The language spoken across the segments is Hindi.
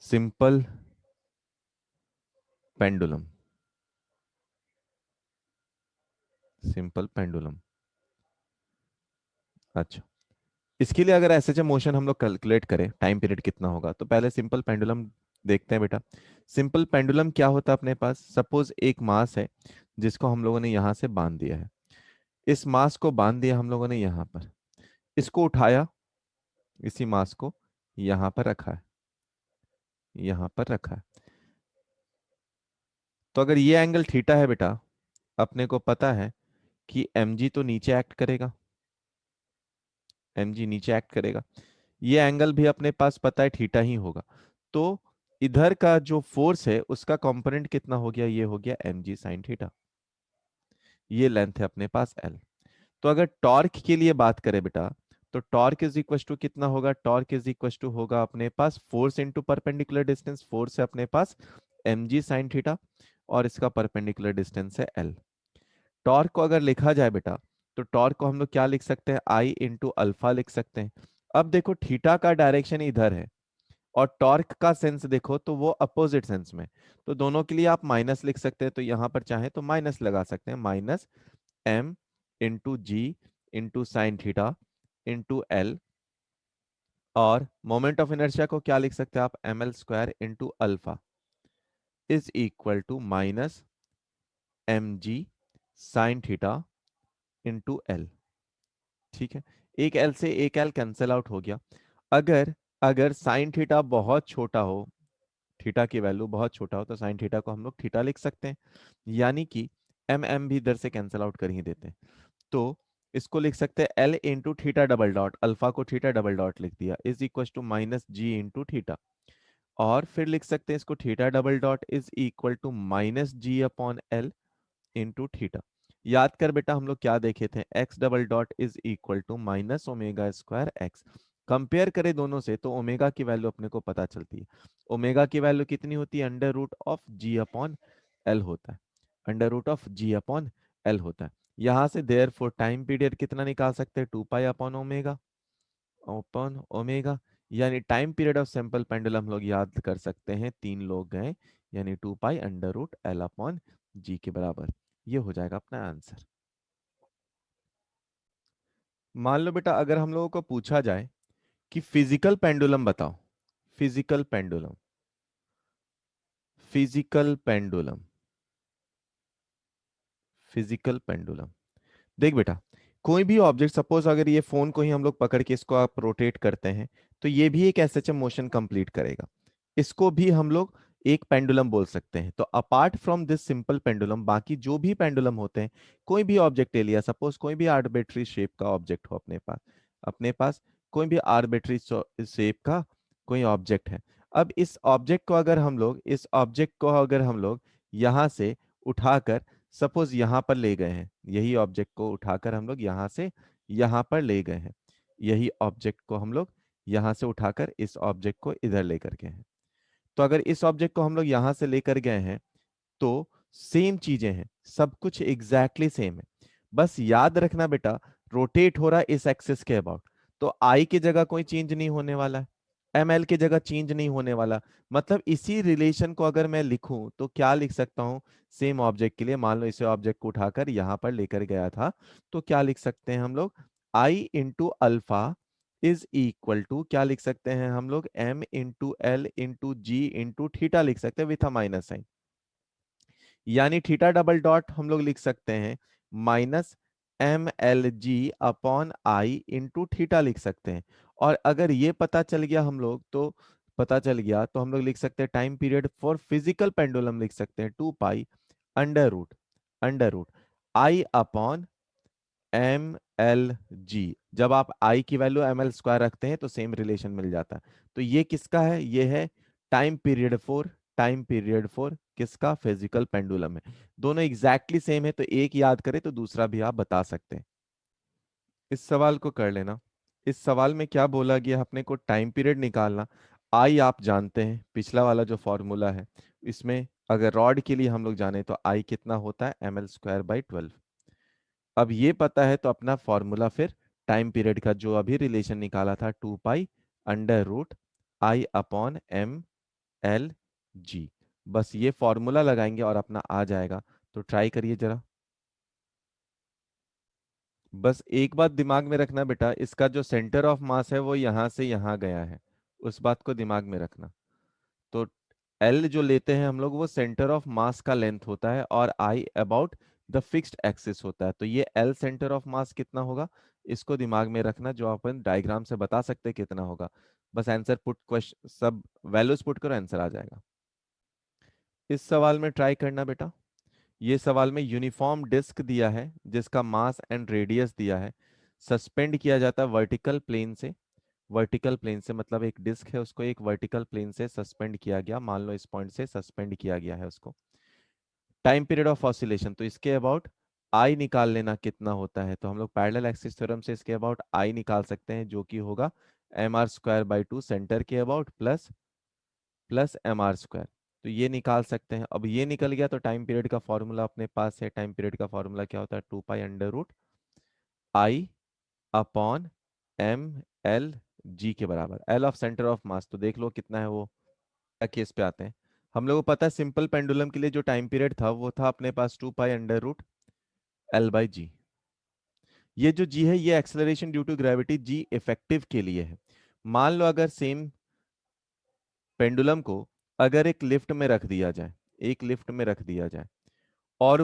Simple pendulum, simple pendulum. अच्छा, इसके लिए अगर एसएचएम मोशन हम लोग कैलकुलेट करें टाइम पीरियड कितना होगा, तो पहले सिंपल पेंडुलम देखते हैं बेटा। सिंपल पेंडुलम क्या होता है अपने पास? सपोज एक मास है जिसको हम लोगों ने यहां से बांध दिया है। इस मास को बांध दिया हम लोगों ने यहां पर, इसको उठाया, इसी मास को यहां पर रखा है, यहां पर रखा है। तो अगर ये एंगल थीटा है बेटा, अपने को पता है कि mg तो नीचे एक्ट करेगा, mg नीचे एक्ट करेगा। ये एंगल भी अपने पास पता है थीटा ही होगा। तो इधर का जो फोर्स है उसका कंपोनेंट कितना हो गया? ये हो गया mg साइन थीटा। ये लेंथ है अपने पास l। तो अगर टॉर्क के लिए बात करें बेटा, तो टॉर्क इज इक्वल टू कितना होगा? टॉर्क इज इक्वल टू होगा अपने पास force into perpendicular distance. Force है अपने पास mg साइन थीटा और इसका परपेंडिकुलर डिस्टेंस है l। टॉर्क को अगर लिखा जाए बेटा, तो टॉर्क को हम लोग क्या लिख सकते हैं? आई इंटू अल्फा लिख सकते हैं। अब देखो थीटा का डायरेक्शन इधर है और टॉर्क का सेंस देखो तो वो अपोजिट सेंस में, तो दोनों के लिए आप माइनस लिख सकते हैं। तो यहां पर चाहे तो माइनस लगा सकते हैं, minus m into g into sine theta into l. और मोमेंट ऑफ इनर्शिया को क्या लिख सकते हैं आप? M l square into alpha is equal to minus M g sine theta into l. ठीक है, एक एल से एक एल कैंसिल आउट हो गया। अगर अगर साइन थीटा बहुत छोटा हो, थीटा की वैल्यू बहुत छोटा हो, तो साइन थीटा को हम लोग थीटा लिख सकते हैं, यानी कि एम एम भी इधर से कैंसिल आउट कर ही देते हैं। तो इसको लिख सकते हैं l into theta double dot, alpha को थीटा डबल डॉट लिख दिया, is equal to minus g into theta. और फिर लिख सकते हैं इसको theta double dot is equal to minus g upon l into theta. याद कर बेटा हम लोग क्या देखे थे? X double dot is equal to minus omega square x. Compare करें दोनों से तो ओमेगा की वैल्यू अपने को पता चलती है। ओमेगा की वैल्यू कितनी होती है? Under root of g upon l होता है, under root of g upon l होता है। यहां से देयर फोर टाइम पीरियड कितना निकाल सकते हैं? 2 pi upon omega, upon omega. यानी time period of simple pendulum हम लोग याद कर सकते हैं, 3 लोग गए, यानी 2 pi under root l upon g के बराबर। ये हो जाएगा अपना आंसर। मान लो बेटा अगर हम लोगों को पूछा जाए कि फिजिकल पेंडुलम बताओ, physical pendulum, physical pendulum, physical pendulum. देख बेटा, कोई भी ऑब्जेक्ट, सपोज अगर ये फोन को ही हम लोग पकड़ के इसको आप रोटेट करते हैं, तो ये भी एक एसएचएम मोशन कंप्लीट करेगा। इसको भी हम लोग एक पेंडुलम बोल सकते हैं। तो apart from this simple pendulum, बाकी जो भी पेंडुलम होते हैं, कोई भी ऑब्जेक्ट ले लिया, सपोज कोई भी आर्बिट्री शेप का ऑब्जेक्ट हो अपने पास, अपने पास कोई भी आर्बिट्री शेप का कोई ऑब्जेक्ट है। अब इस ऑब्जेक्ट को अगर हम लोग, इस ऑब्जेक्ट को अगर हम लोग यहां से उठाकर सपोज यहां पर ले गए हैं, यही ऑब्जेक्ट को उठाकर हम लोग यहां से यहां पर ले गए हैं, यही ऑब्जेक्ट को हम लोग यहां से उठाकर इस ऑब्जेक्ट को इधर लेकर गए हैं। तो अगर इस ऑब्जेक्ट को हम लोग यहां से लेकर गए हैं, तो सेम चीजें हैं, सब कुछ एग्जैक्टली सेम है। बस याद रखना बेटा, रोटेट हो रहा है इस एक्सिस के अबाउट, तो आई की जगह कोई चेंज नहीं होने वाला है, एम एल की जगह चेंज नहीं होने वाला। मतलब इसी रिलेशन को अगर मैं लिखूं तो क्या लिख सकता हूं? सेम ऑब्जेक्ट के लिए, मान लो इसे ऑब्जेक्ट को उठाकर यहां पर लेकर गया था, तो क्या लिख सकते हैं हम लोग? I into alpha is equal to, क्या लिख सकते हैं हम लोग? M into l into g into theta लिख सकते हैं विथ अ माइनस साइन। यानी थीटा डबल डॉट हम लोग लिख सकते हैं minus m l g upon I into theta लिख सकते हैं। और अगर ये पता चल गया हम लोग, तो पता चल गया तो हम लोग लिख सकते हैं time period for physical pendulum लिख सकते हैं 2 pi under root I upon m l g. जब आप आई की वैल्यू एम एल स्क्वायर रखते हैं तो सेम रिलेशन मिल जाता है। तो ये किसका है? ये है time period four, time period four किसका? फिजिकल पेंडुलम है। दोनों एग्जैक्टली सेम है, तो एक याद करें तो दूसरा भी आप बता सकते हैं। इस सवाल को कर लेना। इस सवाल में क्या बोला गया? अपने को टाइम पीरियड निकालना। आई आप जानते हैं, पिछला वाला जो फॉर्मूला है, इसमें अगर रॉड के लिए हम लोग जाने तो आई कितना होता है? M l square by 12। अब ये पता है तो अपना फॉर्मूला फिर टाइम पीरियड का जो अभी रिलेशन निकाला था 2 pi under root I upon m l g. बस ये फॉर्मूला लगाएंगे और अपना आ जाएगा। तो ट्राई करिए जरा। बस एक बात दिमाग में रखना बेटा, इसका जो सेंटर ऑफ मास है वो यहां से यहां गया है, उस बात को दिमाग में रखना। तो एल जो लेते हैं हम लोग वो सेंटर ऑफ मास का लेंथ होता है और आई अबाउट द फिक्स्ड एक्सिस होता है। तो ये एल सेंटर ऑफ मास कितना होगा, इसको दिमाग में रखना, जो अपन डायग्राम से बता सकते हैं कितना होगा। बस आंसर पुट, क्वेश्चन सब वैल्यूज पुट करो, आंसर आ जाएगा। इस सवाल में ट्राई करना बेटा। ये सवाल में यूनिफॉर्म डिस्क दिया है जिसका मास एंड रेडियस दिया है, सस्पेंड किया जाता है वर्टिकल प्लेन से। वर्टिकल प्लेन से मतलब एक डिस्क है, उसको एक वर्टिकल प्लेन से सस्पेंड किया गया, मान लो इस पॉइंट से सस्पेंड किया गया है उसको। टाइम पीरियड ऑफ ऑसिलेशन, तो इसके अबाउट आई निकाल लेना कितना होता है। तो हम लोग पैरेलल एक्सिस थ्योरम से इसके अबाउट आई निकाल सकते हैं, जो कि होगा mr²/2 सेंटर के अबाउट प्लस प्लस mr²। तो ये निकाल सकते हैं। अब ये निकल गया तो टाइम पीरियड का फॉर्मूला अपने पास है। टाइम पीरियड का फॉर्मूला क्या होता है, 2π√I अपॉन ml g के बराबर। L of centre of mass तो देख लो कितना है वो। केस पे आते हैं। हम लोगों को पता है सिंपल पेंडुलम के लिए जो टाइम पीरियड था वो था अपने पास 2π√L/g। ये जो g है ये acceleration due to gravity g effective के लिए है। मान लो अगर सेम पेंडुलम को अगर एक लिफ्ट में रख दिया जाए, एक लिफ्ट में रख दिया जाए, और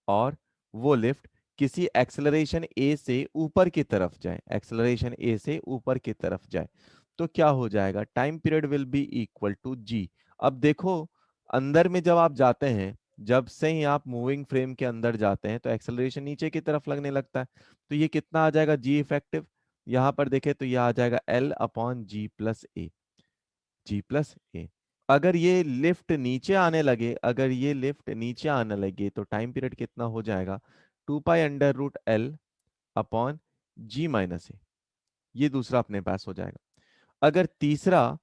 और वो लिफ्ट किसी एक्सेलरेशन a से ऊपर की तरफ जाए, एक्सेलरेशन a से ऊपर की तरफ जाए, तो क्या हो जाएगा, time period will be equal to g. अब देखो अंदर में जब आप जाते हैं, जब से ही आप मूविंग फ्रेम के अंदर जाते हैं तो एक्सेलरेशन नीचे की तरफ लगने लगता है। तो ये कितना आ जाएगा जी इफेक्टिव, यहां पर देखें तो ये आ जाएगा एल अपॉन जी प्लस ए, जी प्लस ए। अगर ये लिफ्ट नीचे आने लगे, अगर ये लिफ्ट नीचे आने लगे तो टाइम पीरियड कितना हो जाएगा, 2π√L अपॉन जी माइनस ए। ये दूसरा अपने पास हो जाएगा। अगर तीसरा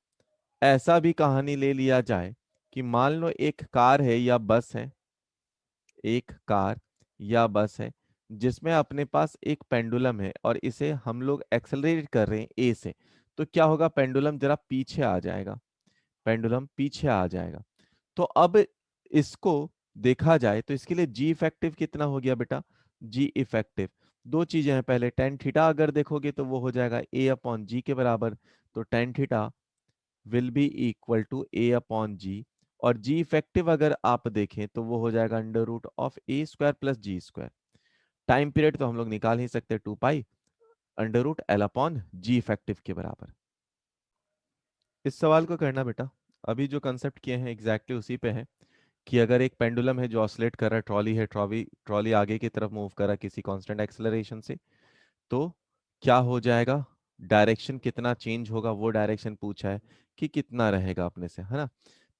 ऐसा भी कहानी ले लिया जाए कि मान लो एक कार है या बस है, एक कार या बस है जिसमें अपने पास एक पेंडुलम है और इसे हम लोग एक्सेलरेट कर रहे हैं ए से, तो क्या होगा, पेंडुलम जरा पीछे आ जाएगा, पेंडुलम पीछे आ जाएगा। तो अब इसको देखा जाए तो इसके लिए जी इफेक्टिव कितना हो गया बेटा, जी इफेक्टिव दो चीजें हैं, पहले टेन थीटा अगर देखोगे तो वो हो जाएगा ए अपॉन जी के बराबर। तो tan theta will be equal to A upon जी, और जी इफेक्टिव अगर आप देखें तो वो हो जाएगा √A² + G²। टाइम पीरियड तो हम लोग निकाल ही सकते, 2π√L अपॉन जी इफेक्टिव के बराबर। इस सवाल को करना बेटा, अभी जो कंसेप्ट किए हैं एग्जैक्टली उसी पे है कि अगर एक पेंडुलम है जो ऑसिलेट कर रहा है, ट्रॉली है, ट्रॉली ट्रॉली आगे की तरफ मूव कर रहा है किसी कांस्टेंट एक्सेलरेशन से, तो क्या हो जाएगा, डायरेक्शन कितना चेंज होगा, वो डायरेक्शन पूछा है कि कितना रहेगा अपने से, है ना।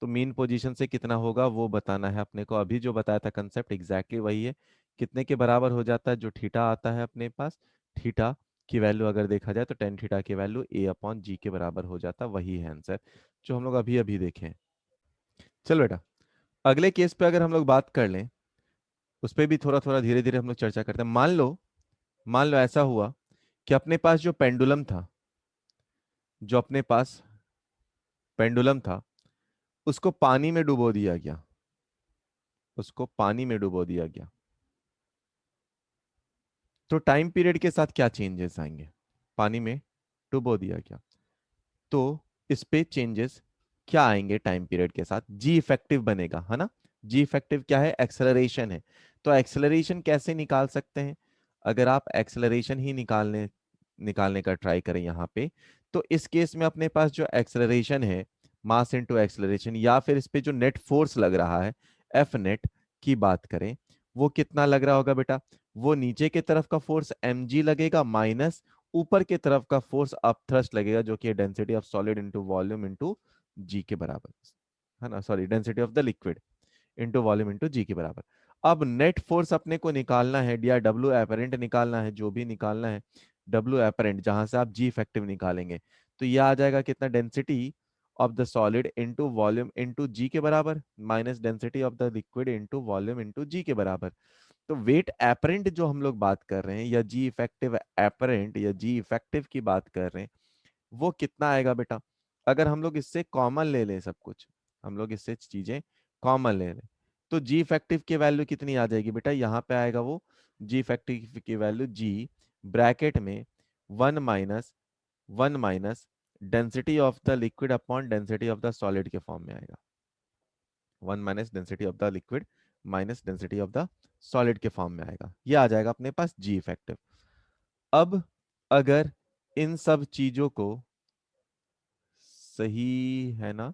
तो मेन पोजीशन से कितना होगा वो बताना है अपने को। अभी जो बताया था कंसेप्ट एग्जैक्टली वही है। कितने के बराबर हो जाता है, जो थीटा आता है अपने पास, थीटा की वैल्यू अगर देखा जाए तो टेन थीटा की वैल्यू ए अपॉन जी के बराबर हो जाता, वही है आंसर जो हम लोग अभी अभी देखे हैं। चलो बेटा, अगले केस पे अगर हम लोग बात कर लें, उस पर भी थोड़ा थोड़ा धीरे धीरे हम लोग चर्चा करते हैं। मान लो ऐसा हुआ कि अपने पास जो पेंडुलम था, जो अपने पास पेंडुलम था उसको पानी में डुबो दिया गया, उसको पानी में डुबो दिया गया। तो टाइम पीरियड के साथ क्या चेंजेस आएंगे, पानी में डुबो दिया गया तो इस पे चेंजेस क्या आएंगे, टाइम पीरियड के साथ जी इफेक्टिव बनेगा, है ना। जी इफेक्टिव क्या है, एक्सेलरेशन है। तो एक्सेलरेशन कैसे निकाल सकते हैं, अगर आप एक्सेलरेशन ही निकालने निकालने का ट्राई करें यहाँ पे, तो इस केस में अपने पास जो एक्सेलरेशन है, मास इनटू एक्सेलरेशन, या फिर इस पे जो नेट फोर्स लग रहा है एफ नेट की बात करें, वो कितना लग रहा होगा बेटा, वो नीचे के तरफ का फोर्स mg लगेगा माइनस ऊपर की तरफ का फोर्स अप थ्रस्ट लगेगा, जो कि density of solid into volume into g के बराबर है ना, sorry density of the liquid into volume into g के बराबर। अब नेट फोर्स अपने को निकालना है या डब्ल्यू एपरेंट निकालना है, जो भी निकालना है, डब्ल्यू एपरेंट जहां से आप जी इफेक्टिव निकालेंगे, तो ये आ जाएगा कितना, density of the solid into volume into g के बराबर minus density of the liquid into volume into g के बराबर। तो वेट एपरेंट जो हम लोग बात कर रहे हैं, या जी इफेक्टिव एपरेंट या जी इफेक्टिव की बात कर रहे हैं, वो कितना आएगा बेटा, अगर हम लोग इससे कॉमन ले लें सब कुछ, हम लोग इससे चीजें कॉमन ले लें, तो जी इफेक्टिव की वैल्यू कितनी आ जाएगी बेटा, यहाँ पे आएगा वो जी इफेक्टिव की वैल्यू जी ब्रैकेट में one minus density of the liquid upon density of the solid के फॉर्म में आएगा। One minus density of the liquid minus density of the solid के फॉर्म में आएगा, ये आ जाएगा अपने पास जी इफेक्टिव। अब अगर इन सब चीजों को, सही है ना,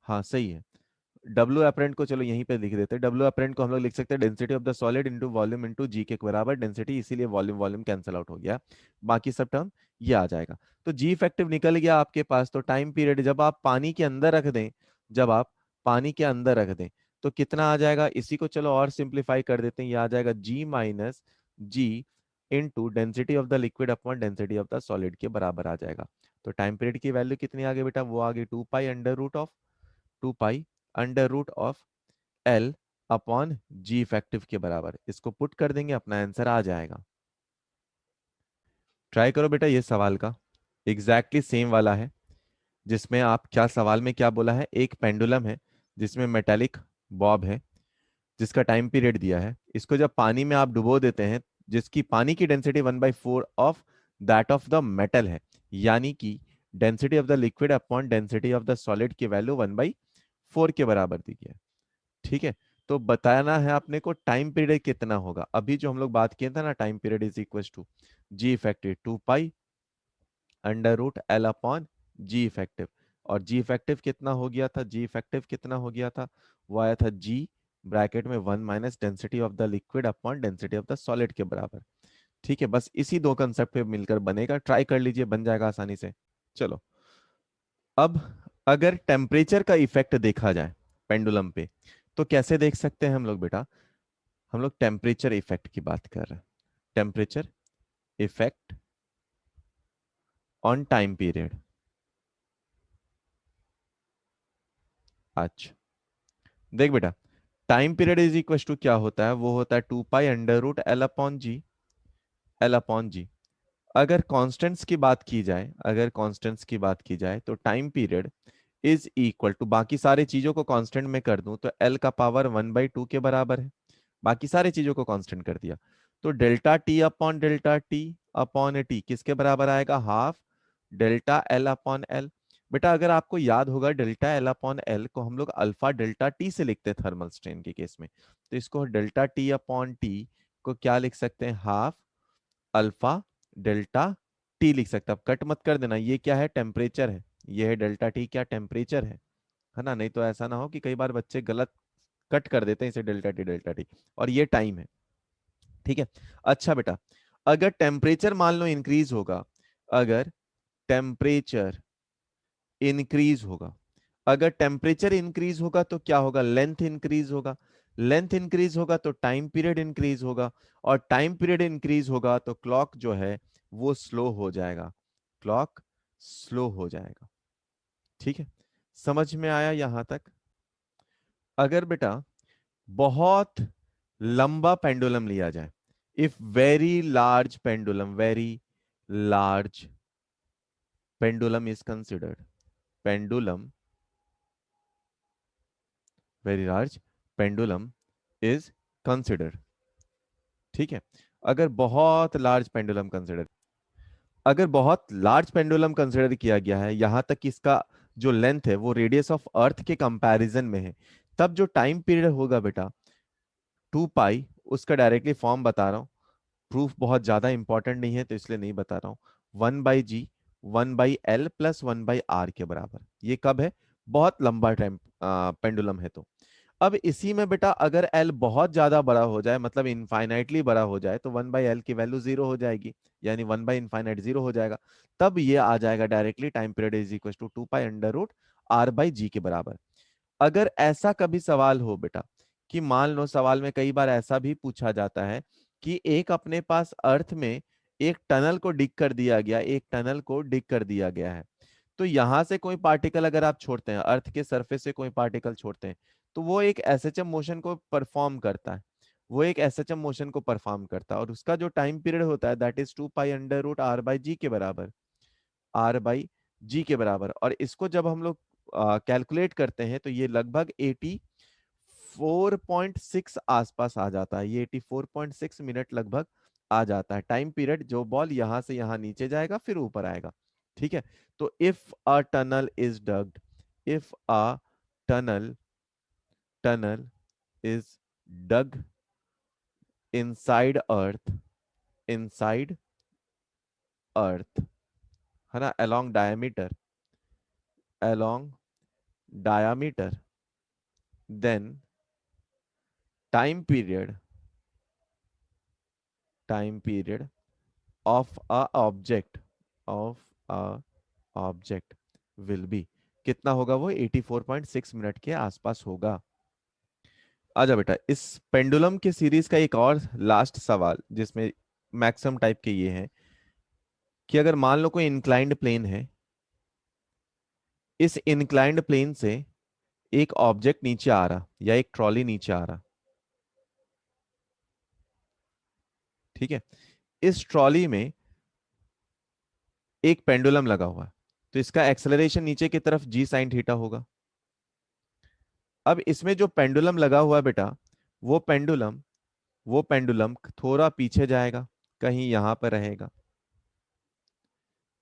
हाँ सही है, डब्ल्यू अपरेंट को चलो यहीं पे लिख देते हैं। डब्ल्यू अपरेंट को हम लोग लिख सकते हैं density of the solid into volume into g के बराबर डेंसिटी, इसीलिए वॉल्यूम वॉल्यूम कैंसिल आउट हो गया, बाकी सब टर्म ये आ जाएगा। तो जी इफेक्टिव निकल गया आपके पास। तो टाइम पीरियड जब आप पानी के अंदर रख दें, जब आप पानी के अंदर रख दें तो कितना आ जाएगा, इसी को चलो और सिंप्लीफाई कर देते हैं, ये आ जाएगा g minus g into density of the liquid upon density of the solid के बराबर आ जाएगा। तो टाइम पीरियड की वैल्यू कितनी आ गई बेटा, वो आ गई 2 pi under root of 2 pi under root of l upon g effective के बराबर। इसको पुट कर देंगे, अपना आंसर आ जाएगा। ट्राई करो बेटा, ये सवाल का एग्जैक्टली सेम वाला है, जिसमें आप क्या सवाल में क्या बोला है, एक पेंडुलम है जिसमें मेटालिक बॉब है, जिसका टाइम पीरियड दिया है, इसको जब पानी में आप डुबो देते हैं, जिसकी पानी की density 1/4 of that of the metal है, यानी कि density of the liquid upon density of the solid की वैल्यू 1/4 के बराबर दी गई है। ठीक है, तो बताना है आपने को टाइम पीरियड कितना होगा। अभी जो हम लोग बात किए थे ना, time period is equal to g effective 2 pi under root l upon g effective. और जी इफेक्टिव कितना हो गया था, जी इफेक्टिव कितना हो गया था, वो आया था जी ब्रैकेट में 1 minus density of the liquid upon density of the solid के बराबर। ठीक है, बस इसी दो कंसेप्ट पे मिलकर बनेगा, ट्राई कर लीजिए, बन जाएगा आसानी से। चलो, अब अगर टेम्परेचर का इफेक्ट देखा जाए पेंडुलम पे, तो कैसे देख सकते हैं हम लोग बेटा, हम लोग टेम्परेचर इफेक्ट की बात कर रहे हैं, temperature effect on time period. अच्छा, देख बेटा, time period is equal to क्या होता है, वो होता है 2 pi under root l upon g. अगर कांस्टेंट्स की बात की जाए, अगर कांस्टेंट्स की बात की जाए तो time period is equal to, बाकी सारी चीजों को कांस्टेंट में कर दूं तो एल का पावर 1/2 के बराबर है, बाकी सारी चीजों को कांस्टेंट कर दिया, तो डेल्टा टी अपॉन टी किसके बराबर आएगा, half delta L upon L. बेटा अगर आपको याद होगा, डेल्टा एल अपॉन एल को हम लोग अल्फा डेल्टा टी से लिखते हैं थर्मल स्ट्रेन के केस में, तो इसको डेल्टा टी अपॉन टी को क्या लिख सकते हैं, हाफ अल्फा डेल्टा टी लिख सकते हैं। अब कट मत कर देना, ये क्या है, टेम्परेचर है, ये है डेल्टा टी, क्या टेम्परेचर है ना, नहीं तो ऐसा ना हो कि कई बार बच्चे गलत कट कर देते हैं इसे, डेल्टा टी, और ये टाइम है। ठीक है, अच्छा बेटा, अगर टेम्परेचर मान लो इंक्रीज होगा, अगर टेम्परेचर इंक्रीज होगा, अगर टेम्परेचर इंक्रीज होगा तो क्या होगा, लेंथ इंक्रीज होगा, लेंथ इंक्रीज होगा तो टाइम पीरियड इंक्रीज होगा, और टाइम पीरियड इंक्रीज होगा तो क्लॉक जो है वो स्लो हो जाएगा, क्लॉक स्लो हो जाएगा। ठीक है, समझ में आया यहां तक। अगर बेटा बहुत लंबा पेंडुलम लिया जाए, if very large pendulum, very large pendulum is considered, pendulum very large pendulum is considered. ठीक है, अगर बहुत लार्ज पेंडुलम कंसिडर, अगर बहुत लार्ज पेंडुलम कंसिडर किया गया है, यहां तक कि इसका जो लेंथ है वो रेडियस ऑफ अर्थ के कंपैरिजन में है, तब जो टाइम पीरियड होगा बेटा 2 पाई, उसका डायरेक्टली फॉर्म बता रहा हूं, प्रूफ बहुत ज्यादा इंपॉर्टेंट नहीं है तो इसलिए नहीं बता रहा हूं, 1/g 1/l प्लस 1/r के बराबर। ये कब है, बहुत लंबा टाइम पेंडुलम है तो। अब इसी में बेटा अगर एल बहुत ज्यादा बड़ा हो जाए, मतलब इनफाइनाइटली बड़ा हो जाए, तो 1/l की वैल्यू जीरो हो जाएगी, यानी 1/इनफाइनाइट जीरो हो जाएगा, तब ये आ जाएगा directly time period is equal to 2 pi under root r/g के बराबर। अगर ऐसा कभी सवाल हो बेटा, कि मान लो सवाल में कई बार ऐसा भी पूछा जाता है कि एक अपने पास अर्थ में एक टनल को डिग कर दिया गया, एक टनल को डिग कर दिया गया है, तो यहां से कोई पार्टिकल अगर आप छोड़ते हैं, अर्थ के सरफेस से कोई पार्टिकल छोड़ते हैं, तो वो एक एसएचएम मोशन को परफॉर्म करता है, वो एक एसएचएम मोशन को परफॉर्म करता है, और उसका जो टाइम पीरियड होता है that is 2 pi under root r/g के बराबर, r/g जी के बराबर। और इसको जब हम लोग कैलकुलेट करते हैं तो ये लगभग 84.6 आसपास आ जाता है। ये 84.6 मिनट लगभग आ जाता है टाइम पीरियड, जो बॉल यहां से यहां नीचे जाएगा फिर ऊपर आएगा। ठीक है। तो if a tunnel is dugged, if a tunnel tunnel is dug inside earth, inside earth, है ना, along diameter, along diameter, then time period, time period of a object, of a object will be, कितना होगा वो 84.6 मिनट के आसपास होगा। आजा बेटा, इस पेंडुलम के सीरीज का एक और लास्ट सवाल जिसमें मैक्सिमम टाइप के ये हैं कि अगर मान लो कोई इंक्लाइंड प्लेन है, इस इंक्लाइंड प्लेन से एक ऑब्जेक्ट नीचे आ रहा या एक ट्रॉली नीचे आ रहा, ठीक है, इस ट्रॉली में एक पेंडुलम लगा हुआ है, तो इसका एक्सेलरेशन नीचे की तरफ जी साइन थीटा होगा। अब इसमें जो पेंडुलम लगा हुआ है बेटा, वो पेंडुलम वो पेंडुलम थोड़ा पीछे जाएगा, कहीं यहां पर रहेगा।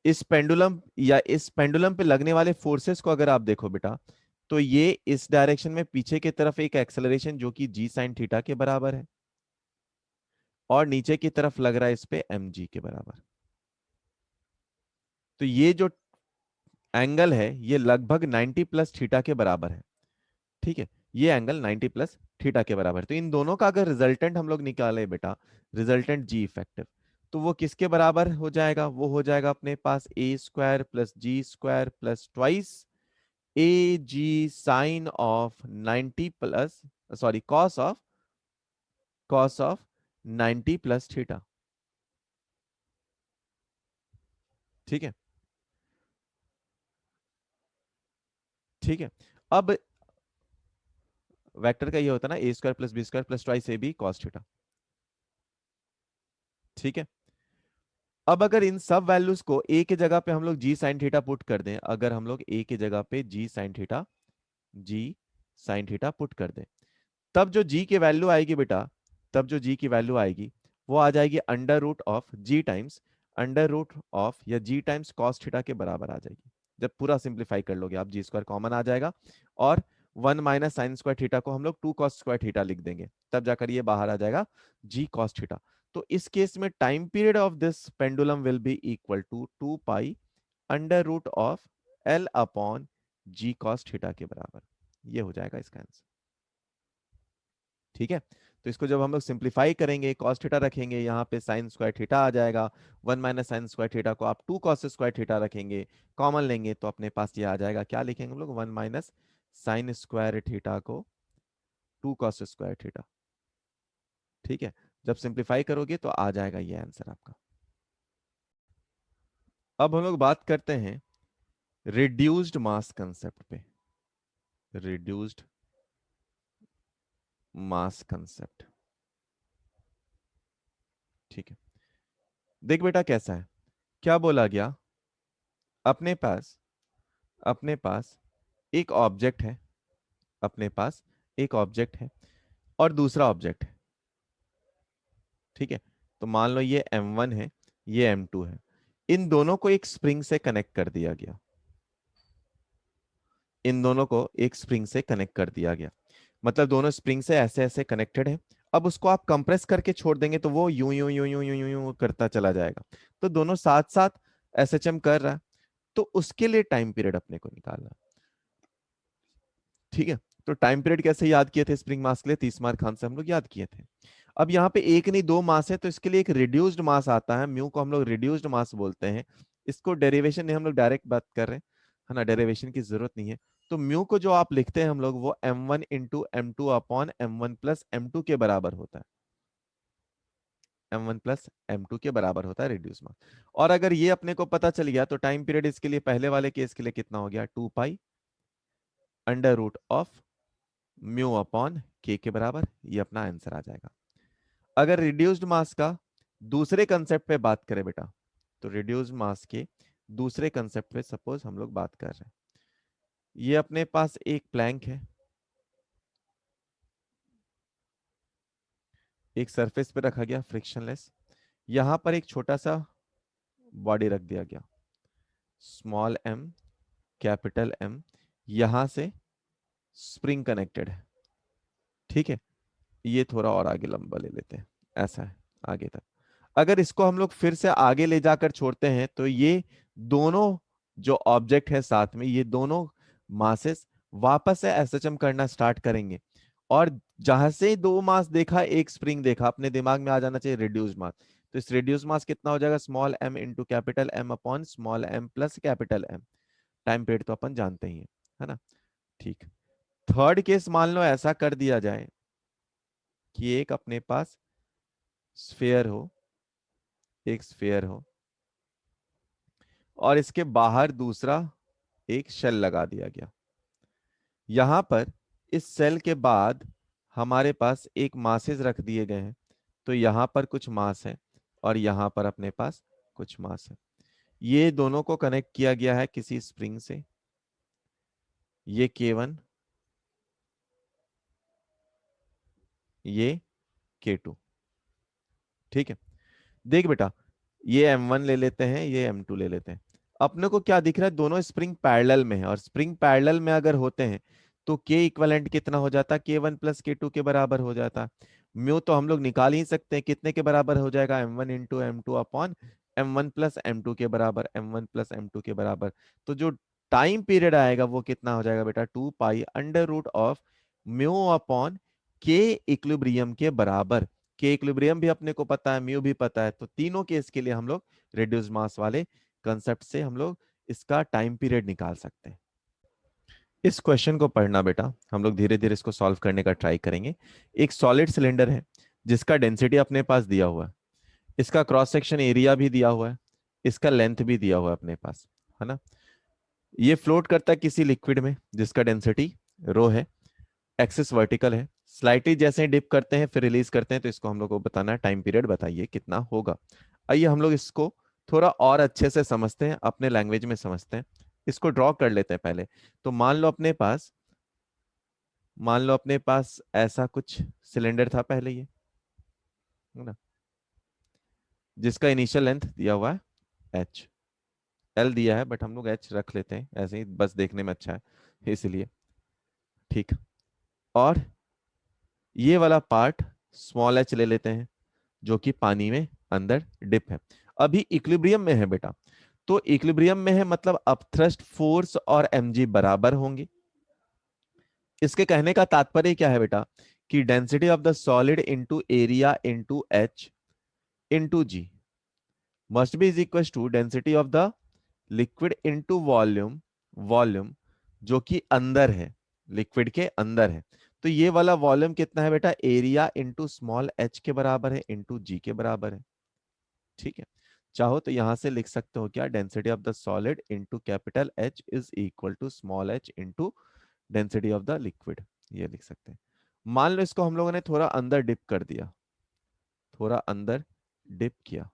इस पेंडुलम या इस पेंडुलम पे लगने वाले फोर्सेस को अगर आप देखो बेटा, तो ये इस डायरेक्शन में पीछे की तरफ एक एक्सेलरेशन जो कि जी साइन थीटा के बराबर है, और नीचे की तरफ लग रहा है इस पे एम जी के बराबर। तो ये जो एंगल है ये लगभग 90 प्लस थीटा के बराबर है। ठीक है, ये एंगल 90 प्लस थीटा के बराबर है। तो इन दोनों का अगर रिजल्टेंट हम लोग निकाले बेटा, रिजल्टेंट जी इफेक्टिव, तो वो किसके बराबर हो जाएगा? वो हो जाएगा अपने पास a square plus g square plus twice a g sine of 90 plus, sorry, cos of 90 plus theta. ठीक है। ठीक है। अब वेक्टर का ये होता है ना, a square plus b square plus twice a b cos theta. ठीक है। अब अगर इन सब वैल्यूज को ए की जगह पे हम लोग जी साइन थीटा पुट कर दें, अगर हम लोग ए की जगह पे जी साइन थीटा पुट कर दें, तब जो जी की वैल्यू आएगी बेटा, तब जो जी की वैल्यू आएगी वो आ जाएगी under root of g times under root of या जी टाइम्स कॉस थीटा के बराबर आ जाएगी। जब पूरा सिंप्लीफाई कर लोगे आप, जी स्क्वायर कॉमन आ जाएगा, और 1 - साइन स्क्वायर थीटा को हम लोग 2 cos स्क्वायर थीटा लिख देंगे, तब जाकर ये बाहर आ जाएगा जी कॉस थीटा। तो इस केस में time period of this pendulum will be equal to 2 pi under root of l upon g cos theta के बराबर। ये हो जाएगा इसका आंसर। ठीक है। तो इसको जब हम लोग सिंप्लीफाई करेंगे, कॉस थीटा रखेंगे, यहाँ पे साइन स्क्वायर थीटा आ जाएगा, 1 - साइन स्क्वायर थीटा को आप 2 cos स्क्वायर थीटा रखेंगे, कॉमन लेंगे तो अपने पास ये आ जाएगा, क्या लिखेंगे हम लोग, 1 - साइन स्क्वायर थीटा को 2 cos स्क्वायर थीटा। ठीक है। जब सिंप्लीफाई करोगे तो आ जाएगा ये आंसर आपका। अब हम लोग बात करते हैं रिड्यूस्ड मास कंसेप्ट पे। Reduced mass concept. ठीक है। देख बेटा कैसा है, क्या बोला गया, अपने पास अपने पास एक ऑब्जेक्ट है, अपने पास एक ऑब्जेक्ट है और दूसरा ऑब्जेक्ट है। ठीक है। तो मान लो ये M1 है, ये M2 है, इन दोनों को एक स्प्रिंग से कनेक्ट कर दिया गया, इन दोनों को एक स्प्रिंग से कनेक्ट कर दिया गया, मतलब दोनों स्प्रिंग से ऐसे ऐसे कनेक्टेड है। अब उसको आप कंप्रेस करके छोड़ देंगे तो वो यूं यूं यूं यूं यूं यूं यूं करता चला जाएगा। तो दोनों साथ साथ एसएचएम कर रहा है, तो उसके लिए टाइम पीरियड अपने को निकालना है। ठीक है। तो टाइम पीरियड कैसे याद किए थे स्प्रिंग मास के लिए? 30 मार्क खान से हम लोग याद किए थे। अब यहाँ पे एक नहीं दो मास है, तो इसके लिए एक रिड्यूस्ड मास आता है, म्यू को हम लोग रिड्यूस्ड मास बोलते हैं। इसको डेरिवेशन नहीं, हम लोग डायरेक्ट बात कर रहे हैं, है ना, डेरिवेशन की जरूरत नहीं है। तो म्यू को जो आप लिखते हैं हम लोग, वो M1 into M2 upon M1 plus M2 के बराबर होता है, M1 प्लस M2 के बराबर होता है रिड्यूस मास। और अगर ये अपने को पता चल गया तो टाइम पीरियड इसके लिए पहले वाले केस के लिए कितना हो गया, 2 pi under root of mu upon के बराबर, ये अपना आंसर आ जाएगा। अगर रिड्यूस्ड मास का दूसरे कंसेप्ट पे बात करें बेटा, तो रिड्यूस्ड मास के दूसरे कंसेप्ट पे सपोज हम लोग बात कर रहे हैं। ये अपने पास एक प्लैंक है, एक सरफेस पे रखा गया फ्रिक्शनलेस। यहां पर एक छोटा सा बॉडी रख दिया गया, स्मॉल एम कैपिटल एम, यहां से स्प्रिंग कनेक्टेड है। ठीक है, ये थोड़ा और आगे लंबा ले लेते हैं, ऐसा है आगे तक। अगर इसको हम लोग फिर से आगे ले जाकर छोड़ते हैं तो ये दोनों जो ऑब्जेक्ट है साथ में, ये दोनों मासेस वापस से एसएचएम करना स्टार्ट करेंगे। और जहां से दो मास देखा, एक स्प्रिंग देखा, अपने दिमाग में आ जाना चाहिए रिड्यूस मास। तो इस रिड्यूस मास कितना हो जाएगा, small m into capital m upon small m plus capital m. Time period तो अपन जानते ही है ना। ठीक। थर्ड केस मान लो ऐसा कर दिया जाए कि एक अपने पास स्फेयर हो, एक स्फेयर हो और इसके बाहर दूसरा एक शेल लगा दिया गया। यहां पर इस सेल के बाद हमारे पास एक मासेस रख दिए गए हैं। तो यहां पर कुछ मास है और यहां पर अपने पास कुछ मास है। ये दोनों को कनेक्ट किया गया है किसी स्प्रिंग से। ये K1, ये K2। ठीक है, देख बेटा, ये M1 ले लेते हैं, ये M2 ले लेते हैं। अपने को क्या दिख रहा है, दोनों स्प्रिंग पैरेलल में है, और स्प्रिंग पैरेलल में अगर होते हैं तो K इक्वलेंट कितना हो जाता है, K1 प्लस K2 के बराबर हो जाता है। म्यू तो हम लोग निकाल ही सकते हैं, कितने के बराबर हो जाएगा, M1 into M2 upon M1 plus M2 के बराबर, M1 प्लस M2 के बराबर। तो जो टाइम पीरियड आएगा वो कितना हो जाएगा बेटा, 2 pi under root of mu upon K equilibrium के बराबर। के इक्विलिब्रियम भी अपने को पता है, म्यू भी पता है, तो तीनों केस के लिए हम लोग रिड्यूस मास वाले कंसेप्ट से हम लोग इसका टाइम पीरियड निकाल सकते हैं। इस क्वेश्चन को पढ़ना बेटा, हम लोग धीरे धीरे इसको सॉल्व करने का ट्राई करेंगे। एक सॉलिड सिलेंडर है जिसका डेंसिटी अपने पास दिया हुआ है, इसका क्रॉस सेक्शन एरिया भी दिया हुआ है, इसका लेंथ भी दिया हुआ है अपने पास, है ना। ये फ्लोट करता है किसी लिक्विड में जिसका डेंसिटी रो है, एक्सिस वर्टिकल है। स्लाइटली जैसे ही डिप करते हैं फिर रिलीज करते हैं, तो इसको हम लोग को बताना है टाइम पीरियड, बताइए कितना होगा। आइए हम लोग इसको थोड़ा और अच्छे से समझते हैं, अपने लैंग्वेज में समझते हैं। इसको ड्रॉ कर लेते हैं पहले। तो मान लो अपने पास ऐसा कुछ सिलेंडर था पहले, ये है ना, जिसका इनिशियल लेंथ दिया हुआ है एच, एल दिया है बट हम लोग एच रख लेते हैं ऐसे ही, बस देखने में अच्छा है इसलिए। ठीक। और ये वाला पार्ट स्मॉल एच ले लेते हैं जो कि पानी में अंदर डिप है, अभी इक्विलिब्रियम में है बेटा। तो इक्विलिब्रियम में है मतलब अपथ्रस्ट फोर्स और mg बराबर होंगे। इसके कहने का तात्पर्य क्या है बेटा, कि density of the solid into area into H into g must be is equal to density of the liquid into volume, volume जो कि अंदर है, लिक्विड के अंदर है। तो ये वाला वॉल्यूम कितना है बेटा, एरिया इंटू स्मॉल एच के बराबर है इंटू जी के बराबर है। ठीक है, चाहो तो यहां से लिख सकते हो क्या, density of the solid into capital H is equal to small H into density of the liquid, ये लिख सकते हैं। मान लो इसको हम लोगों ने थोड़ा अंदर डिप कर दिया, थोड़ा अंदर डिप किया,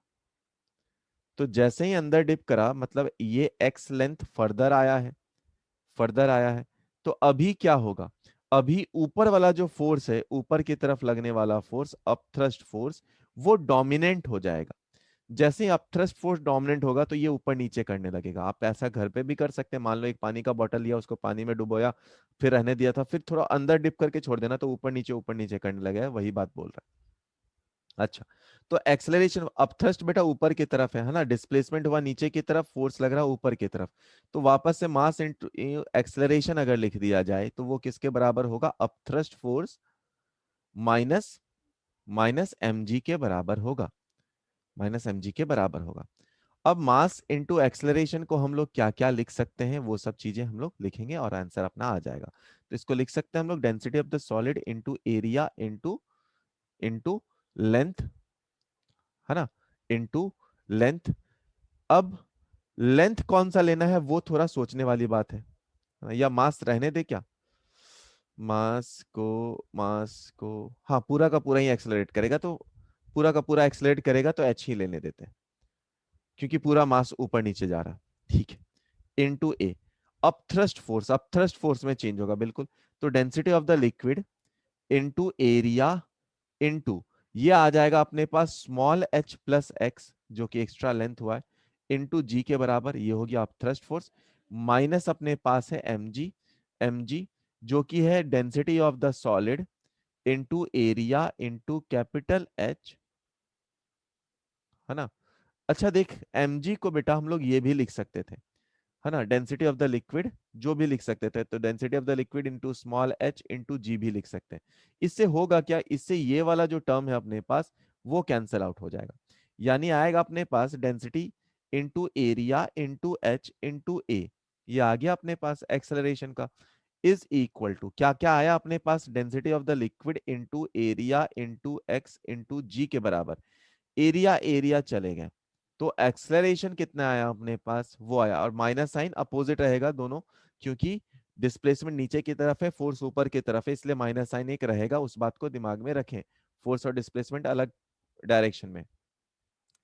तो जैसे ही अंदर डिप करा मतलब ये एक्स लेंथ फर्दर आया है, फर्दर आया है। तो अभी क्या होगा, अभी ऊपर वाला जो फोर्स है, ऊपर की तरफ लगने वाला फोर्स, अपथ्रस्ट फोर्स, वो डोमिनेंट हो जाएगा। जैसे ही अपथ्रस्ट फोर्स डोमिनेंट होगा तो ये ऊपर नीचे करने लगेगा। आप ऐसा घर पे भी कर सकते हैं, मान लो एक पानी का बोतल लिया, उसको पानी में डुबोया, फिर रहने दिया था, फिर थोड़ा अंदर डिप करके छोड़ देना तो ऊपर नीचे करने लगेगा, वही बात बोल रहा है। अच्छा, तो एक्सेलरेशन, अपथ्रस्ट बेटा ऊपर की तरफ है ना, डिस्प्लेसमेंट हुआ नीचे की तरफ, फोर्स लग रहा है ऊपर की तरफ। तो वापस से मास इनटू एक्सेलरेशन अगर लिख दिया जाए तो वो किसके बराबर होगा, upthrust force minus minus mg के बराबर होगा, माइनस mg के बराबर होगा। अब मास इनटू एक्सेलरेशन को हम लोग क्या क्या लिख सकते हैं, वो सब चीजें हम लोग लिखेंगे और आंसर अपना आ जाएगा। तो इसको लिख सकते हैं हम लोग, density of the solid into area into into length, है ना, इनटू लेंथ। अब लेंथ कौन सा लेना है वो थोड़ा सोचने वाली बात है, या मास रहने दे क्या, मास को हाँ पूरा का पूरा ही एक्सेलरेट करेगा, तो पूरा का पूरा एक्सेलरेट करेगा तो एच ही लेने देते हैं, क्योंकि पूरा मास ऊपर नीचे जा रहा है। ठीक है, इनटू ए। अब थ्रस्ट फोर्स में चेंज होगा बिल्कुल। तो density of the liquid into area into, ये आ जाएगा अपने पास स्मॉल एच प्लस एक्स जो कि एक्स्ट्रा लेंथ हुआ है, इनटू जी के बराबर, ये हो गया अब थ्रस्ट फोर्स, माइनस अपने पास है एम जी जो कि है density of the solid into area into capital H, है ना। अच्छा देख, mg को बेटा हम लोग ये भी लिख सकते थे, है ना, डेंसिटी ऑफ द लिक्विड जो भी लिख सकते थे, तो density of the liquid into small h into g भी लिख सकते हैं। इससे होगा क्या, इससे ये वाला जो टर्म है अपने पास वो कैंसल आउट हो जाएगा, यानी आएगा अपने पास density into area into H into a, ये आ गया अपने पास एक्सेलरेशन का, इज इक्वल टू क्या क्या आया अपने पास, density of the liquid into area into x into g के बराबर, एरिया एरिया चले गए, तो एक्सेलरेशन कितना आया अपने पास वो आया, और माइनस साइन अपोजिट रहेगा दोनों, क्योंकि डिस्प्लेसमेंट नीचे की तरफ है, फोर्स ऊपर की तरफ है, इसलिए माइनस साइन एक रहेगा, उस बात को दिमाग में रखें, फोर्स और डिस्प्लेसमेंट अलग डायरेक्शन में।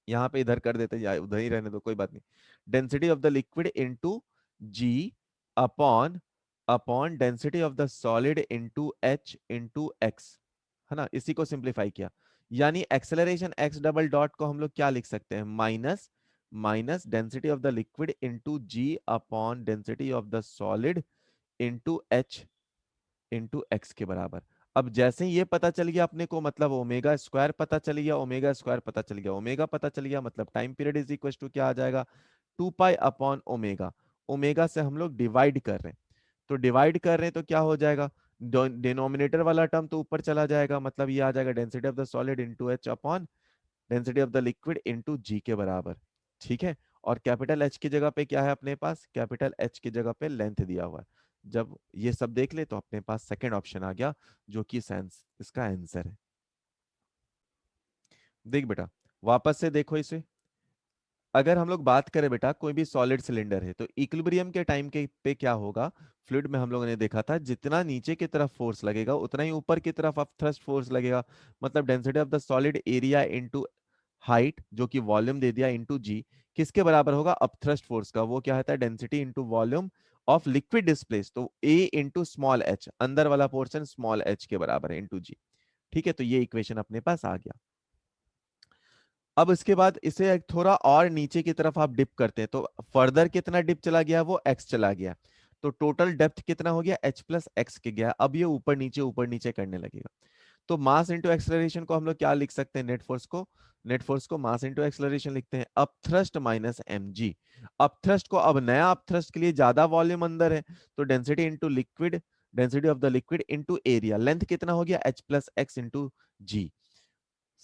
यहाँ पे इधर कर देते या उधर ही रहने दो, कोई बात नहीं। Density of the liquid into G upon upon density of the solid into H into X, है ना, इसी को सिंप्लीफाई किया, यानी एक्सेलरेशन एक्स डबल डॉट को हम लोग क्या लिख सकते हैं, minus minus density of the liquid into G upon density of the solid into H into X के बराबर। अब जैसे ही ये पता चल गया अपने को, मतलब ओमेगा स्क्वायर पता चल गया, ओमेगा स्क्वायर पता चल गया, ओमेगा पता चल गया, मतलब time period is equal to क्या आ जाएगा, 2 पाई अपॉन ओमेगा, ओमेगा से हम लोग डिवाइड कर रहे हैं, तो डिवाइड कर रहे हैं तो क्या हो जाएगा, डिनोमिनेटर वाला टर्म तो ऊपर चला जाएगा, मतलब ये आ जाएगा density of the solid into h upon density of the liquid into g के बराबर। ठीक है, और कैपिटल एच की जगह पे क्या है अपने पास, कैपिटल एच की जगह पे लेंथ दिया हुआ है। जब ये सब देख ले तो अपने पास सेकंड ऑप्शन आ गया, जो कि इसका आंसर है। देख बेटा, वापस से देखो इसे, अगर हम लोग बात करें बेटा कोई भी सॉलिड सिलेंडर है, तो इक्विलिब्रियम के टाइम के पे क्या होगा, फ्लूइड में हम लोगों ने देखा था जितना नीचे की तरफ फोर्स लगेगा उतना ही ऊपर की तरफ अब थ्रस्ट फोर्स लगेगा, मतलब density of the solid area into height जो कि वॉल्यूम दे दिया इनटू जी, किसके बराबर होगा, अब थ्रस्ट फोर्स का, वो क्या होता है density into volume of liquid displace, तो ए इनटू स्मॉल एच, अंदर वाला पोर्शन स्मॉल एच के बराबर है इनटू जी। ठीक है, तो ये इक्वेशन अपने पास आ गया। अब इसके बाद इसे एक थोड़ा और नीचे की तरफ आप डिप करते हैं, तो फर्दर कितना डिप चला गया, वो एक्स चला गया, तो टोटल डेप्थ कितना हो गया, एच प्लस एक्स के गया, अब ये ऊपर नीचे करने लगेगा। तो मास इंटू एक्सेलरेशन को हम लोग क्या लिख सकते हैं, नेट फोर्स को मास इंटू एक्सेलरेशन लिखते हैं, up thrust minus M G, up thrust को, अब नया अप थ्रस्ट के लिए ज्यादा वॉल्यूम अंदर है, तो density into liquid, density of the liquid into area, length कितना हो गया, h plus x into g,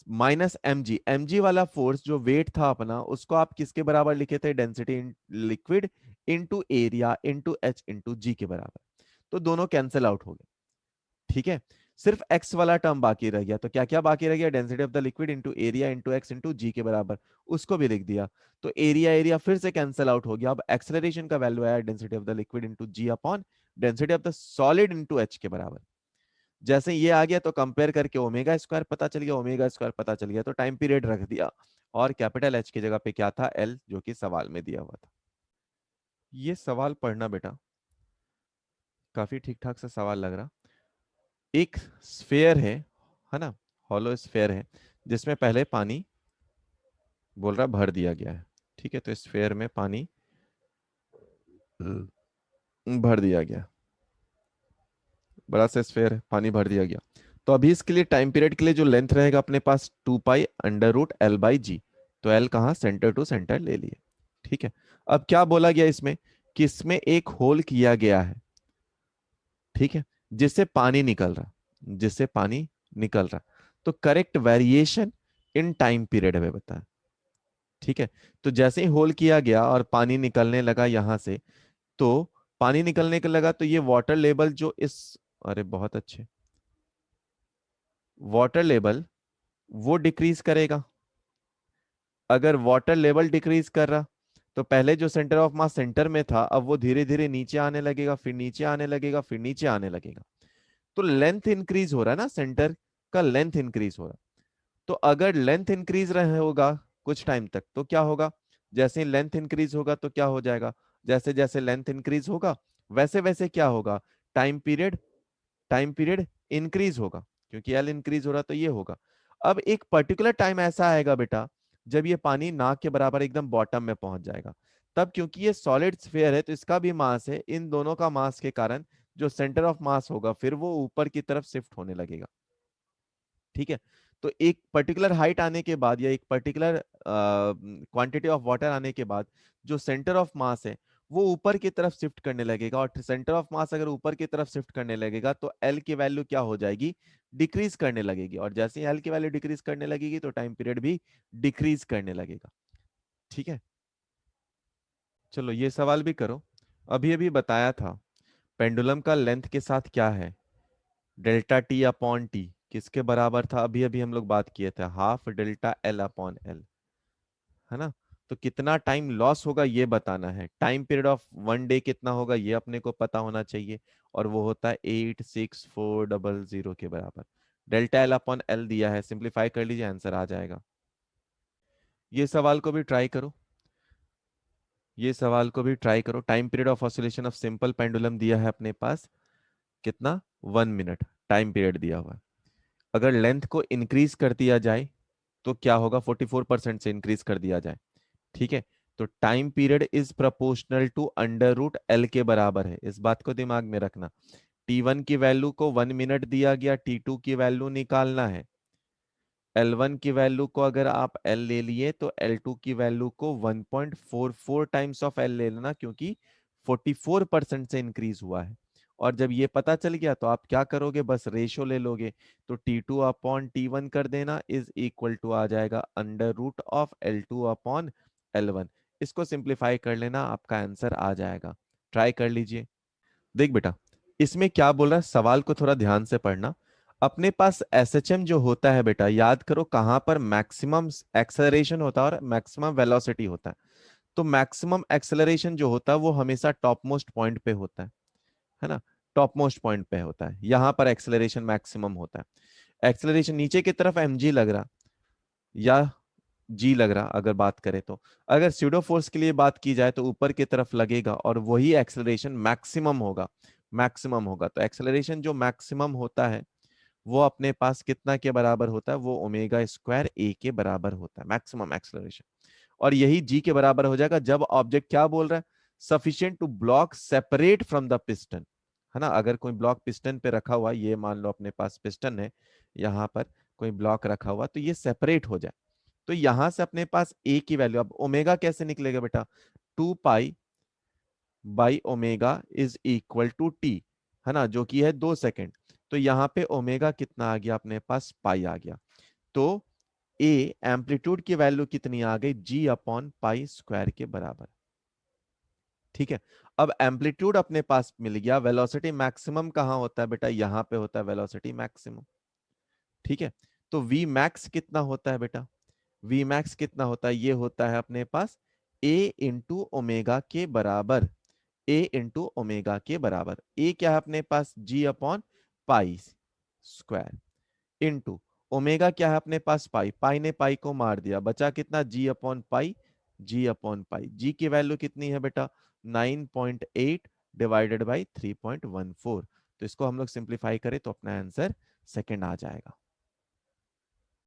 minus mg वाला फोर्स जो वेट था अपना, उसको आप किसके बराबर लिखे थे, density in liquid into area into h into g के बराबर, तो दोनों कैंसिल आउट हो गए। ठीक है, सिर्फ एक्स वाला टर्म बाकी रह गया, तो क्या क्या बाकी रह गया, density of the liquid into area into x into g के बराबर, उसको भी लिख दिया, तो एरिया एरिया फिर से कैंसिल आउट हो गया, अब एक्सेलरेशन का वैल्यू आया density of the liquid into G upon density of the solid into H के बराबर। जैसे ये आ गया तो कंपेयर करके ओमेगा स्क्वायर पता चल गया, ओमेगा स्क्वायर पता चल गया तो टाइम पीरियड रख दिया, और कैपिटल एच की जगह पे क्या था, एल, जो कि सवाल में दिया हुआ था। ये सवाल पढ़ना बेटा, काफी ठीक ठाक सा सवाल लग रहा। एक स्फेयर है ना, हॉलो स्फेयर है, जिसमें पहले पानी बोल रहा भर दिया गया है। ठीक है, तो स्फेयर में पानी भर दिया गया, बड़ा सा स्फेयर है, पानी भर दिया गया, तो अभी इसके लिए टाइम पीरियड के लिए जो लेंथ रहेगा अपने पास 2 pi under root l by g, तो एल कहाँ, सेंटर टू सेंटर ले लिए। ठीक है, अब क्या बोला गया इसमें, कि इसमें एक होल किया गया है, ठीक है, जिससे पानी निकल रहा, जिससे पानी निकल रहा, तो correct variation in time period हमें बताया। ठीक है, तो जैसे ही होल किया गया और पानी निकलने लगा यहां से, तो पानी निकलने के लगा, तो ये वाटर लेवल जो इस, अरे बहुत अच्छे, वाटर लेवल वो डिक्रीज करेगा, अगर वाटर लेवल डिक्रीज कर रहा, तो पहले जो सेंटर ऑफ मास सेंटर में था, अब वो धीरे धीरे नीचे आने लगेगा, फिर नीचे आने लगेगा, फिर नीचे आने लगेगा, तो लेंथ इंक्रीज हो रहा है ना, सेंटर का लेंथ इंक्रीज हो रहा, तो अगर लेंथ इंक्रीज रहे होगा कुछ टाइम तक, तो क्या होगा, जैसे ही लेंथ इंक्रीज होगा तो क्या हो जाएगा, जैसे जैसे लेंथ इंक्रीज होगा वैसे वैसे क्या होगा, टाइम पीरियड इंक्रीज होगा, क्योंकि एल इंक्रीज हो रहा तो ये होगा। अब एक पर्टिकुलर टाइम ऐसा आएगा बेटा जब ये पानी नाक के बराबर एकदम बॉटम में पहुंच जाएगा, तब क्योंकि ये सॉलिड स्फीयर है तो इसका भी मास है, इन दोनों का मास के कारण जो सेंटर ऑफ मास होगा फिर वो ऊपर की तरफ शिफ्ट होने लगेगा। ठीक है, तो एक पर्टिकुलर हाइट आने के बाद या एक पर्टिकुलर क्वांटिटी ऑफ वाटर आने के बाद जो सेंटर ऑफ मास है वो ऊपर की तरफ शिफ्ट करने लगेगा, और सेंटर ऑफ मास अगर ऊपर की तरफ शिफ्ट करने लगेगा तो एल की वैल्यू क्या हो जाएगी, डिक्रीज करने लगेगी, और जैसे ही एल की वैल्यू डिक्रीज करने लगेगी तो टाइम पीरियड भी डिक्रीज करने लगेगा। ठीक है, चलो ये सवाल भी करो। अभी अभी बताया था पेंडुलम का लेंथ के साथ क्या है, डेल्टा टी अपॉन टी किसके बराबर था, अभी अभी हम लोग बात किए थे half delta L upon L, है ना। तो कितना टाइम लॉस होगा ये बताना है, time period of one day कितना होगा ये अपने को पता होना चाहिए, और वो होता है 86400 के बराबर। डेल्टा एल अपॉन एल दिया है, सिंप्लीफाई कर लीजिए आंसर आ जाएगा। ये सवाल को भी ट्राई करो, ये सवाल को भी ट्राई करो। Time period of oscillation of simple pendulum दिया है अपने पास कितना, 1 मिनट टाइम पीरियड दिया हुआ है। अगर लेंथ को इंक्रीज कर दिया जाए तो क्या होगा, 44% से इंक्रीज कर दिया जाए। ठीक है, तो time period is proportional to under root L के बराबर है, इस बात को दिमाग में रखना। T1 की वैल्यू को 1 मिनट दिया गया, T2 की वैल्यू निकालना है। L1 की वैल्यू को अगर आप L ले लिए तो L2 की वैल्यू को 1.44 टाइम्स ऑफ L ले लेना, क्योंकि 44% से इंक्रीज हुआ है। और जब ये पता चल गया तो आप क्या करोगे, बस रेशो ले लोगे, तो T2 अपॉन T1 कर देना इज इक्वल टू आ जाएगा under root of L2 upon L1। इसको सिंप्लीफाई कर लेना, आपका आंसर आ जाएगा, ट्राई कर लीजिए। देख बेटा, इसमें क्या बोल रहा है, सवाल को थोड़ा ध्यान से पढ़ना। अपने पास एसएचएम जो होता है बेटा, याद करो कहां पर मैक्सिमम एक्सेलरेशन होता है और मैक्सिमम वेलोसिटी होता है। तो मैक्सिमम एक्सेलरेशन जो होता है वो हमेशा टॉप मोस्ट पॉइंट पे होता है ना, टॉप मोस्ट पॉइंट पे होता है, यहां पर एक्सेलरेशन मैक्सिमम होता है। एक्सेलरेशन नीचे की तरफ mg लग रहा या जी लग रहा अगर बात करें तो, अगर स्यूडो फोर्स के लिए बात की जाए तो ऊपर की तरफ लगेगा और वही एक्सेलरेशन मैक्सिमम होगा, मैक्सिमम होगा। तो एक्सेलरेशन जो मैक्सिमम होता है वो अपने पास कितना के बराबर होता है, वो ओमेगा स्क्वायर ए के बराबर होता है, मैक्सिमम एक्सेलरेशन। और यही जी के बराबर हो जाएगा जब ऑब्जेक्ट क्या बोल रहा है, sufficient to block separate from the piston, है ना। अगर कोई ब्लॉक पिस्टन पे रखा हुआ, ये मान लो अपने पास पिस्टन है, यहाँ पर कोई ब्लॉक रखा हुआ, तो ये सेपरेट हो जाए, तो यहां से अपने पास ए की वैल्यू, अब ओमेगा कैसे निकलेगा बेटा, 2 pi by omega is equal to T, है ना, जो कि है 2 सेकेंड। तो यहाँ पे ओमेगा कितना आ गया अपने पास, पाई आ गया। तो ए एम्पलीट्यूड की वैल्यू कितनी आ गई, जी अपॉन पाई स्क्वायर के बराबर। ठीक है, अब एम्पलीट्यूड अपने पास मिल गया, वेलोसिटी मैक्सिमम कहां होता है बेटा, यहां पे होता है वेलोसिटी मैक्सिमम। ठीक है, तो वी मैक्स कितना होता है बेटा, वी मैक्स कितना होता है, ये होता है अपने पास ए इंटू ओमेगा के बराबर, ए इंटू ओमेगा के बराबर। ए क्या है अपने पास, g upon pi square, into omega क्या है अपने पास, पाई, पाई ने पाई को मार दिया, बचा कितना, जी अपॉन पाई, जी अपॉन पाई। जी की वैल्यू कितनी है बेटा, 9.8 डिवाइडेड बाई 3.14। तो इसको हम लोग सिंप्लीफाई करें तो अपना आंसर सेकंड आ जाएगा।